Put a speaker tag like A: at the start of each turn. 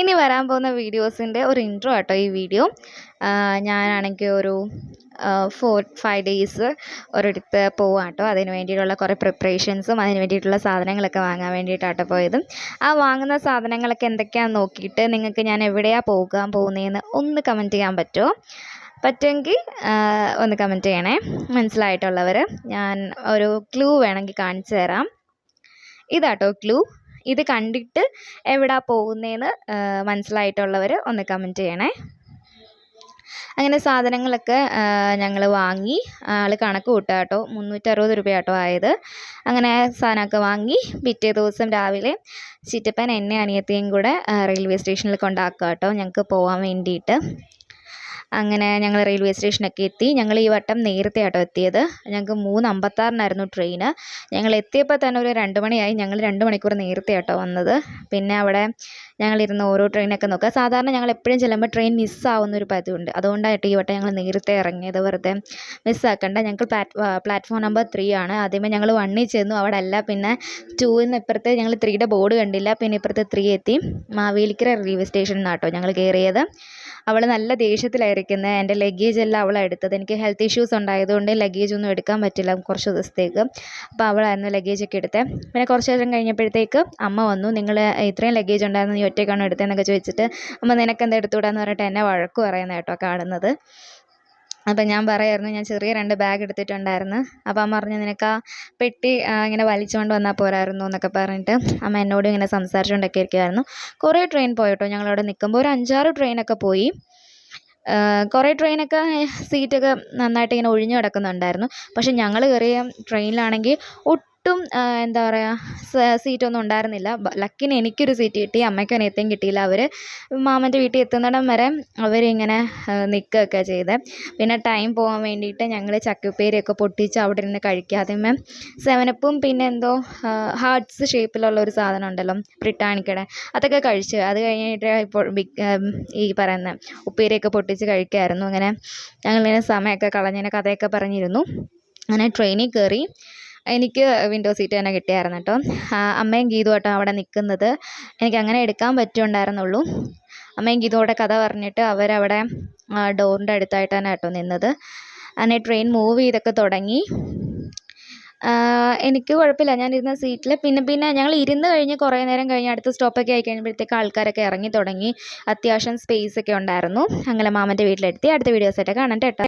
A: ഇനി വരാൻ പോകുന്ന വീഡിയോസിൻ്റെ ഒരു ഇൻട്രോ ആട്ടോ ഈ വീഡിയോ. ഞാനാണെങ്കിൽ ഒരു 4-5 ഡേയ്സ് ഒരിടത്ത് പോവാം കേട്ടോ. അതിന് വേണ്ടിയിട്ടുള്ള കുറേ പ്രിപ്പറേഷൻസും അതിന് വേണ്ടിയിട്ടുള്ള സാധനങ്ങളൊക്കെ വാങ്ങാൻ വേണ്ടിയിട്ടാട്ടോ പോയത്. ആ വാങ്ങുന്ന സാധനങ്ങളൊക്കെ എന്തൊക്കെയാണെന്ന് നോക്കിയിട്ട് നിങ്ങൾക്ക് ഞാൻ എവിടെയാണ് പോകാൻ പോകുന്നതെന്ന് ഒന്ന് കമൻറ്റ് ചെയ്യാൻ പറ്റുമോ? പറ്റുമെങ്കിൽ ഒന്ന് കമൻറ്റ് ചെയ്യണേ, മനസ്സിലായിട്ടുള്ളവർ. ഞാൻ ഒരു ക്ലൂ വേണമെങ്കിൽ കാണിച്ചു തരാം. ഇതാട്ടോ ക്ലൂ. ഇത് കണ്ടിട്ട് എവിടാ പോകുന്നതെന്ന് മനസ്സിലായിട്ടുള്ളവർ ഒന്ന് കമൻറ്റ് ചെയ്യണേ. അങ്ങനെ സാധനങ്ങളൊക്കെ ഞങ്ങൾ വാങ്ങി. ആൾ കണക്ക് കൂട്ടുക കേട്ടോ. 360 രൂപയാട്ടോ ആയത്. അങ്ങനെ സാധനമൊക്കെ വാങ്ങി പിറ്റേ ദിവസം രാവിലെ ചിറ്റപ്പൻ എന്നെ അനിയത്തിയും കൂടെ റെയിൽവേ സ്റ്റേഷനിൽ കൊണ്ടാക്കുക കേട്ടോ, ഞങ്ങൾക്ക് പോകാൻ വേണ്ടിയിട്ട്. അങ്ങനെ ഞങ്ങൾ റെയിൽവേ സ്റ്റേഷനൊക്കെ എത്തി. ഞങ്ങൾ ഈ വട്ടം നേരത്തെ ആട്ടോ എത്തിയത്. ഞങ്ങൾക്ക് 3:56-നായിരുന്നു ട്രെയിന്. ഞങ്ങൾ എത്തിയപ്പോൾ തന്നെ ഒരു 2 മണിയായി. ഞങ്ങൾ 2 മണിക്കൂർ നേരത്തെ ആട്ടോ വന്നത്. പിന്നെ അവിടെ ഞങ്ങളിരുന്ന് ഓരോ ട്രെയിനൊക്കെ നോക്കുക. സാധാരണ ഞങ്ങൾ എപ്പോഴും ചെല്ലുമ്പോൾ ട്രെയിൻ മിസ്സാവുന്നൊരു പതിവുണ്ട്. അതുകൊണ്ടായിട്ട് ഈ വട്ടം ഞങ്ങൾ നേരത്തെ ഇറങ്ങിയത്. വെറുതെ മിസ്സാക്കണ്ട. ഞങ്ങൾക്ക് പ്ലാറ്റ്ഫോം നമ്പർ 3 ആണ്. ആദ്യമേ ഞങ്ങൾ 1-ൽ ചെന്നു, അവിടെ അല്ല. പിന്നെ 2-ന്ന് ഇപ്പുറത്ത് ഞങ്ങൾ 3യുടെ ബോർഡ് കണ്ടില്ല. പിന്നെ ഇപ്പുറത്ത് 3 എത്തി. മാവേലിക്കര റെയിൽവേ സ്റ്റേഷനിൽ നിന്നാട്ടോ ഞങ്ങൾ കയറിയത്. അവൾ നല്ല ദേഷ്യത്തിലായിരിക്കുന്നത്. എൻ്റെ ലഗേജ് എല്ലാം അവളാണ് എടുത്തത്. എനിക്ക് ഹെൽത്ത് ഇഷ്യൂസ് ഉണ്ടായതുകൊണ്ട് ലഗേജ് ഒന്നും എടുക്കാൻ പറ്റില്ല കുറച്ച് ദിവസത്തേക്ക്. അപ്പോൾ അവളായിരുന്നു ലഗേജൊക്കെ എടുത്തത്. പിന്നെ കുറച്ച് നേരം കഴിഞ്ഞപ്പോഴത്തേക്ക് അമ്മ വന്നു. നിങ്ങൾ ഇത്രയും ലഗേജ് ഉണ്ടായിരുന്നു, നീ ഒറ്റയ്ക്കാണോ എടുത്തതെന്നൊക്കെ ചോദിച്ചിട്ട്, അമ്മ നിനക്കെന്താ എടുത്തുകൂടാന്ന് പറഞ്ഞിട്ട് എന്നെ വഴക്ക് പറയുന്നത് കേട്ടോ കാണുന്നത്. അപ്പം ഞാൻ പറയായിരുന്നു ഞാൻ ചെറിയ 2 ബാഗ് എടുത്തിട്ടുണ്ടായിരുന്നു. അപ്പോൾ അമ്മ പറഞ്ഞു നിനക്ക് ആ പെട്ടി ഇങ്ങനെ വലിച്ചുകൊണ്ട് വന്നാൽ പോരായിരുന്നു എന്നൊക്കെ പറഞ്ഞിട്ട് അമ്മ എന്നോട് ഇങ്ങനെ സംസാരിച്ചുകൊണ്ടൊക്കെ ഇരിക്കുമായിരുന്നു. കുറേ ട്രെയിൻ പോയി കേട്ടോ. ഞങ്ങളവിടെ നിൽക്കുമ്പോൾ ഒരു 5-6 ട്രെയിനൊക്കെ പോയി. കുറേ ട്രെയിനൊക്കെ സീറ്റൊക്കെ നന്നായിട്ട് ഇങ്ങനെ ഒഴിഞ്ഞു കിടക്കുന്നുണ്ടായിരുന്നു. പക്ഷെ ഞങ്ങൾ കയറിയ ട്രെയിനിലാണെങ്കിൽ ഒട്ടും എന്താ പറയുക, സീറ്റൊന്നും ഉണ്ടായിരുന്നില്ല. ലക്കിന് എനിക്കൊരു സീറ്റ് കിട്ടി, അമ്മയ്ക്കും അനിയത്തിയും കിട്ടിയില്ല. അവർ മാമൻ്റെ വീട്ടിൽ എത്തുന്നിടം വരെ അവരിങ്ങനെ നിൽക്കുകയൊക്കെ ചെയ്തത്. പിന്നെ ടൈം പോകാൻ വേണ്ടിയിട്ട് ഞങ്ങൾ ചക്കപ്പേരിയൊക്കെ പൊട്ടിച്ച് അവിടെ ഇരുന്ന് കഴിക്കുക. ആദ്യമേ 7-അപ്പും പിന്നെ എന്തോ ഹാർട്ട്സ് ഷേപ്പിലുള്ള ഒരു സാധനം ഉണ്ടല്ലോ ബ്രിട്ടാനിക്കയുടെ, അതൊക്കെ കഴിച്ച്. അത് കഴിഞ്ഞിട്ട് ഇപ്പോൾ ഈ പറയുന്ന ഉപ്പേരിയൊക്കെ പൊട്ടിച്ച് കഴിക്കുമായിരുന്നു. അങ്ങനെ ഞങ്ങളിങ്ങനെ സമയമൊക്കെ കളഞ്ഞിങ്ങനെ കഥയൊക്കെ പറഞ്ഞിരുന്നു. അങ്ങനെ ട്രെയിനിൽ കയറി. എനിക്ക് വിൻഡോ സീറ്റ് തന്നെ കിട്ടിയായിരുന്നു കേട്ടോ. അമ്മയും ഗീതും കേട്ടോ അവിടെ നിൽക്കുന്നത്. എനിക്ക് അങ്ങനെ എടുക്കാൻ പറ്റുന്നുണ്ടായിരുന്നുള്ളൂ. അമ്മയും ഗീതും കൂടെ കഥ പറഞ്ഞിട്ട് അവരവിടെ ഡോറിൻ്റെ അടുത്തായിട്ടാണ് കേട്ടോ നിന്നത്. അങ്ങനെ ട്രെയിൻ മൂവ് ചെയ്തൊക്കെ തുടങ്ങി. എനിക്ക് കുഴപ്പമില്ല, ഞാൻ ഇരുന്ന സീറ്റിൽ. പിന്നെ ഞങ്ങൾ ഇരുന്ന് കഴിഞ്ഞ് കുറേ നേരം കഴിഞ്ഞ് അടുത്ത സ്റ്റോപ്പൊക്കെ ആയി കഴിയുമ്പോഴത്തേക്ക് ആൾക്കാരൊക്കെ ഇറങ്ങി തുടങ്ങി. അത്യാവശ്യം സ്പേസ് ഒക്കെ ഉണ്ടായിരുന്നു. അങ്ങനെ മാമൻ്റെ വീട്ടിലെത്തി. അടുത്ത വീഡിയോസായിട്ട് കാണാം കേട്ടോ.